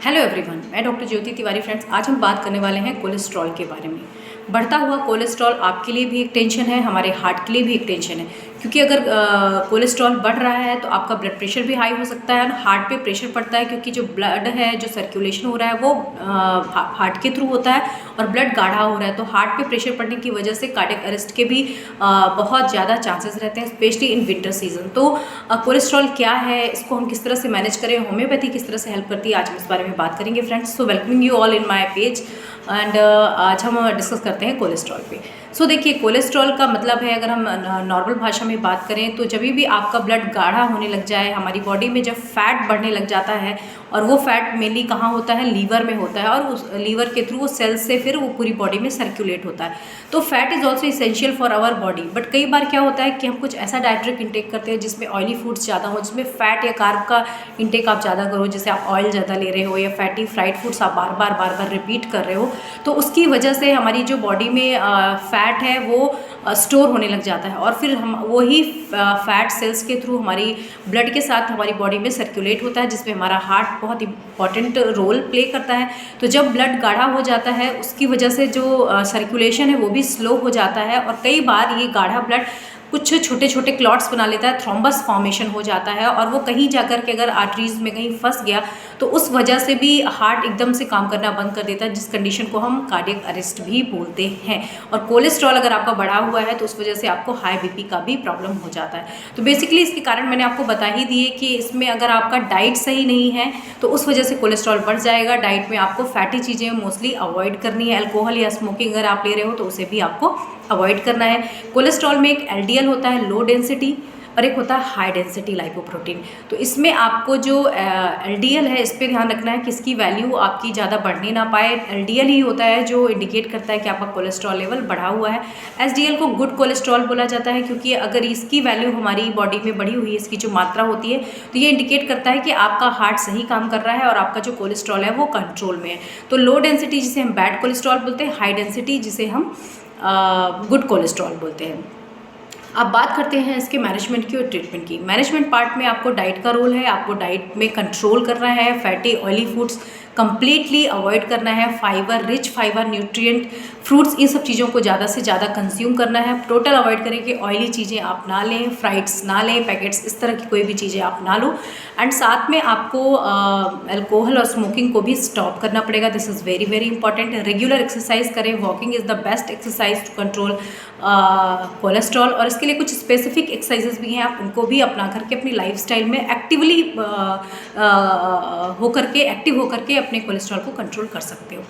Hello everyone, मैं doctor ज्योति Tiwari. Friends, आज हम बात करने वाले हैं कोलेस्ट्रॉल के बारे में। बढ़ता हुआ कोलेस्ट्रॉल आपके लिए भी एक टेंशन है, हमारे हार्ट के लिए भी एक टेंशन है, क्योंकि अगर कोलेस्ट्रॉल बढ़ रहा है तो आपका ब्लड प्रेशर भी हाई हो सकता है और हार्ट पे प्रेशर पड़ता है, क्योंकि जो ब्लड है, जो सर्कुलेशन हो रहा है वो हार्ट के थ्रू होता है और ब्लड गाढ़ा हो रहा है, तो हार्ट पे प्रेशर पड़ने की वजह से कार्डियक अरेस्ट के भी बहुत ज़्यादा चांसेस रहते हैं, स्पेशली इन विंटर सीजन। तो कोलेस्ट्रॉल क्या है, इसको हम किस तरह से मैनेज करें, होम्योपैथी किस तरह से हेल्प करती है, आज हम इस बारे में बात करेंगे friends. So welcoming you all in my page and आज हम डिस्कस करते हैं कोलेस्ट्रॉल पे। सो देखिए, कोलेस्ट्रॉल का मतलब है, अगर हम नॉर्मल भाषा में बात करें तो जब भी आपका ब्लड गाढ़ा होने लग जाए, हमारी बॉडी में जब फैट बढ़ने लग जाता है, और वो फैट मेनली कहाँ होता है, लीवर में होता है, और उस लीवर के थ्रू वो सेल्स से फिर वो पूरी बॉडी में सर्कुलेट होता है। तो fat is also essential for our body, but कई बार क्या होता है कि हम कुछ ऐसा डाइट्रिक इंटेक करते हैं जिसमें ऑयली फूड्स ज़्यादा हो, जिसमें फैट या कार्ब का इंटेक आप ज़्यादा करो, जैसे आप ऑयल ज़्यादा ले रहे हो या फैटी फ्राइड फूड्स आप बार बार रिपीट कर रहे हो, तो उसकी वजह से हमारी जो बॉडी में फैट है वो स्टोर होने लग जाता है, और फिर हम वही फैट सेल्स के थ्रू हमारी ब्लड के साथ हमारी बॉडी में सर्कुलेट होता है, जिसमें हमारा हार्ट बहुत इंपॉर्टेंट रोल प्ले करता है। तो जब ब्लड गाढ़ा हो जाता है, उसकी वजह से जो सर्कुलेशन है वो भी स्लो हो जाता है, और कई बार ये गाढ़ा ब्लड कुछ छोटे छोटे क्लॉट्स बना लेता है, थ्रोम्बस फॉर्मेशन हो जाता है, और वो कहीं जाकर के अगर आर्टरीज में कहीं फंस गया तो उस वजह से भी हार्ट एकदम से काम करना बंद कर देता है, जिस कंडीशन को हम कार्डियक अरेस्ट भी बोलते हैं। और कोलेस्ट्रॉल अगर आपका बढ़ा हुआ है तो उस वजह से आपको हाई बीपी का भी प्रॉब्लम हो जाता है। तो बेसिकली इसके कारण मैंने आपको बता ही दिए कि इसमें अगर आपका डाइट सही नहीं है तो उस वजह से कोलेस्ट्रॉल बढ़ जाएगा। डाइट में आपको फैटी चीज़ें मोस्टली अवॉइड करनी है, अल्कोहल या स्मोकिंग अगर आप ले रहे हो तो उसे भी आपको अवॉइड करना है। कोलेस्ट्रॉल में एक एलडीएल होता है, लो डेंसिटी, और एक होता है हाई डेंसिटी लाइपोप्रोटीन। तो इसमें आपको जो एलडीएल है, इस पर ध्यान रखना है कि इसकी वैल्यू आपकी ज़्यादा बढ़ने ना पाए। एलडीएल ही होता है जो इंडिकेट करता है कि आपका कोलेस्ट्रॉल लेवल बढ़ा हुआ है। एसडीएल को गुड कोलेस्ट्रॉल बोला जाता है, क्योंकि अगर इसकी वैल्यू हमारी बॉडी में बढ़ी हुई है, इसकी जो मात्रा होती है, तो ये इंडिकेट करता है कि आपका हार्ट सही काम कर रहा है और आपका जो कोलेस्ट्रॉल है वो कंट्रोल में है। तो लो डेंसिटी जिसे हम बैड कोलेस्ट्रॉल बोलते हैं, हाई डेंसिटी जिसे हम गुड कोलेस्ट्रॉल बोलते हैं। अब बात करते हैं इसके मैनेजमेंट की और ट्रीटमेंट की। मैनेजमेंट पार्ट में आपको डाइट का रोल है, आपको डाइट में कंट्रोल करना है, fatty oily foods completely avoid करना है, fibre rich fibre nutrient fruits, इन सब चीज़ों को ज़्यादा से ज़्यादा कंज्यूम करना है। टोटल अवॉइड करें कि ऑयली चीज़ें आप ना लें, फ्राइड्स ना लें, पैकेट्स इस तरह की कोई भी चीज़ें आप ना लो। एंड साथ में आपको अल्कोहल और स्मोकिंग को भी स्टॉप करना पड़ेगा, this is very very important. Regular exercise करें, walking is the best exercise to control cholesterol, और इसके लिए कुछ स्पेसिफिक एक्सरसाइजेज भी हैं, आप उनको भी अपना करके अपनी लाइफस्टाइल में एक्टिवली एक्टिव होकर के अपने कोलेस्ट्रॉल को कंट्रोल कर सकते हो।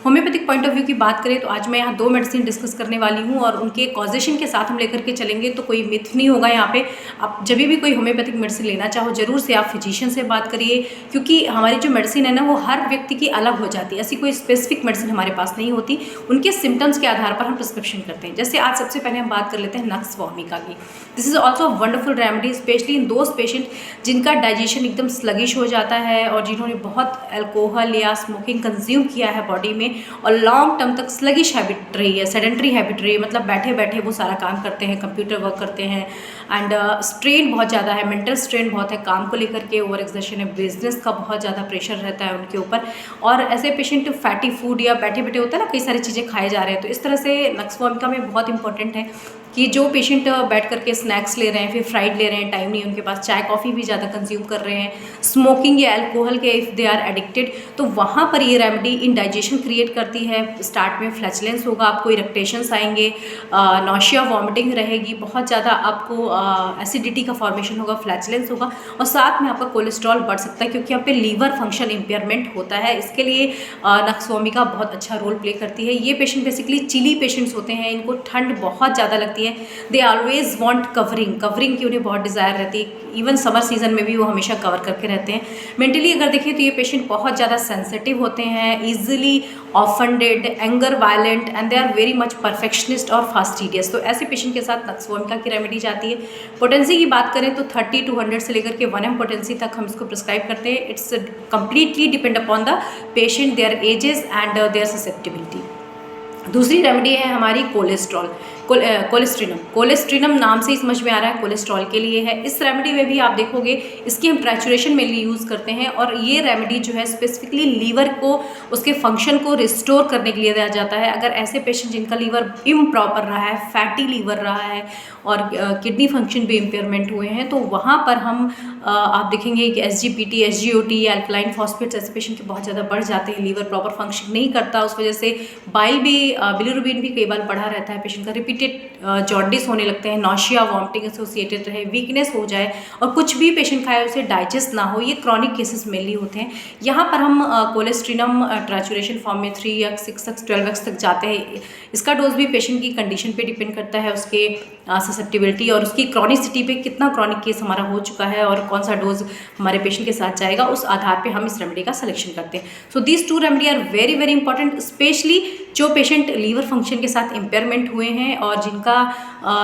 होम्योपैथिक पॉइंट ऑफ व्यू की बात करें तो आज मैं यहाँ 2 मेडिसिन डिस्कस करने वाली हूँ, और उनके कॉजेशन के साथ हम लेकर के चलेंगे, तो कोई मिथ नहीं होगा यहाँ पे। आप जब भी कोई होम्योपैथिक मेडिसिन लेना चाहो, जरूर से आप फिजिशियन से बात करिए, क्योंकि हमारी जो मेडिसिन है ना, वो हर व्यक्ति की अलग हो जाती है। ऐसी कोई स्पेसिफिक मेडिसिन हमारे पास नहीं होती, उनके सिम्टम्स के आधार पर हम प्रिस्क्रिप्शन करते हैं। जैसे आज सबसे पहले हम बात कर लेते हैं नक्स वोमिका की। This is also wonderful remedy, specially in those patient जिनका डाइजेशन एकदम स्लगिश हो जाता है, और जिन्होंने बहुत अल्कोहल या स्मोकिंग कंज्यूम किया है बॉडी में, और लॉन्ग टर्म तक स्लगिश हैबिट रही है, सेडेंट्री हैबिट रही है, मतलब बैठे बैठे वो सारा काम करते हैं, कंप्यूटर वर्क करते हैं, एंड स्ट्रेन बहुत ज़्यादा है, मेंटल स्ट्रेन बहुत है, काम को लेकर के ओवर एक्सर्शन है, बिजनेस का बहुत ज़्यादा प्रेशर रहता है उनके ऊपर, और ऐसे पेशेंट फैटी फूड या बैठे बैठे होता है ना, कई सारी चीज़ें खाए जा रहे हैं। तो इस तरह से नक्स वोमिका में बहुत इंपॉर्टेंट है कि जो पेशेंट बैठ करके स्नैक्स ले रहे हैं, फिर फ्राइड ले रहे हैं, टाइम नहीं उनके पास, चाय कॉफ़ी भी ज़्यादा कंज्यूम कर रहे हैं, स्मोकिंग या अल्कोहल के इफ़ दे आर एडिक्टेड, तो वहाँ पर ये रेमेडी इंडाइजेशन क्रिएट करती है। स्टार्ट में फ्लैचुलेंस होगा, आपको इरेक्टेशंस आएंगे, नॉशिया वॉमिटिंग रहेगी, बहुत ज़्यादा आपको एसिडिटी का फॉर्मेशन होगा, फ्लैचुलेंस होगा, और साथ में आपका कोलेस्ट्रॉल बढ़ सकता है, क्योंकि यहाँ पे लीवर फंक्शन इम्पेयरमेंट होता है। इसके लिए नक्स वोमिका बहुत अच्छा रोल प्ले करती है। ये पेशेंट बेसिकली चिली पेशेंट्स होते हैं, इनको ठंड बहुत ज़्यादा लगती है, दे ऑलवेज वांट कवरिंग की उन्हें बहुत डिज़ायर रहती है, इवन समर सीजन में भी वो हमेशा कवर करके रहते हैं। मेंटली अगर देखें तो ये पेशेंट बहुत ज़्यादा सेंसिटिव होते हैं, easily offended, anger violent, and they are very much perfectionist और फास्टिडियस। तो ऐसे पेशेंट के साथ नक्स वोमिका की रेमेडी जाती है। पोटेंसी की बात करें तो 30 to 100 से लेकर के 1 m पोटेंसी तक हम इसको प्रिस्क्राइब करते हैं। It's completely depend upon the patient, their ages and their susceptibility. दूसरी रेमेडी है हमारी कोलेस्ट्रॉल। कोलेस्ट्रिनम नाम से ही समझ में आ रहा है कोलेस्ट्रॉल के लिए है। इस रेमेडी में भी आप देखोगे इसकी हम ट्रैचुरेशन मेनली यूज़ करते हैं और ये रेमेडी जो है स्पेसिफिकली लीवर को उसके फंक्शन को रिस्टोर करने के लिए दिया जाता है। अगर ऐसे पेशेंट जिनका लीवर इम्प्रॉपर रहा है, फैटी लीवर रहा है और किडनी फंक्शन भी इम्पेयरमेंट हुए हैं, तो वहाँ पर हम आप देखेंगे कि SGPT, SGOT, अल्कलाइन फॉस्फेट्स ऐसे पेशेंट के बहुत ज़्यादा बढ़ जाते हैं, लीवर प्रॉपर फंक्शन नहीं करता, उस वजह से बाइल भी बिलिरुबिन भी कई बार बढ़ा रहता है, पेशेंट का रिपीटेड जॉन्डिस होने लगते हैं, नौशिया, वॉमिटिंग एसोसिएटेड रहे, वीकनेस हो जाए और कुछ भी पेशेंट खाए उसे डाइजेस्ट ना हो, ये क्रॉनिक केसेस मेनली होते हैं। यहाँ पर हम कोलेस्ट्रिनम ट्रैचुरेशन फॉर्म में 3x, 6x, 12x तक जाते हैं। इसका डोज भी पेशेंट की कंडीशन पे डिपेंड करता है, उसके ससेप्टिबिलिटी और उसकी क्रॉनिसिटी पे, कितना क्रॉनिक केस हमारा हो चुका है और कौन सा डोज हमारे पेशेंट के साथ जाएगा, उस आधार पे हम इस रेमेडी का सिलेक्शन करते हैं। So these 2 remedy are very very important, specially जो पेशेंट लीवर फंक्शन के साथ इम्पेयरमेंट हुए हैं और जिनका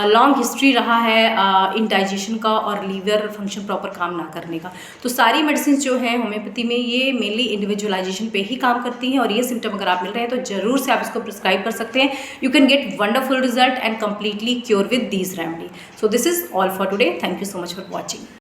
लॉन्ग हिस्ट्री रहा है इंडाइजेशन का और लीवर फंक्शन प्रॉपर काम ना करने का। तो सारी मेडिसिन जो है होम्योपैथी में ये मेनली इंडिविजुअलाइजेशन पे ही काम करती हैं और ये सिम्टम अगर आप मिल रहे हैं तो जरूर से आप इसको प्रिस्क्राइब कर सकते हैं। You can get wonderful result and completely cure with these remedy. So this is all for today. Thank you so much for watching.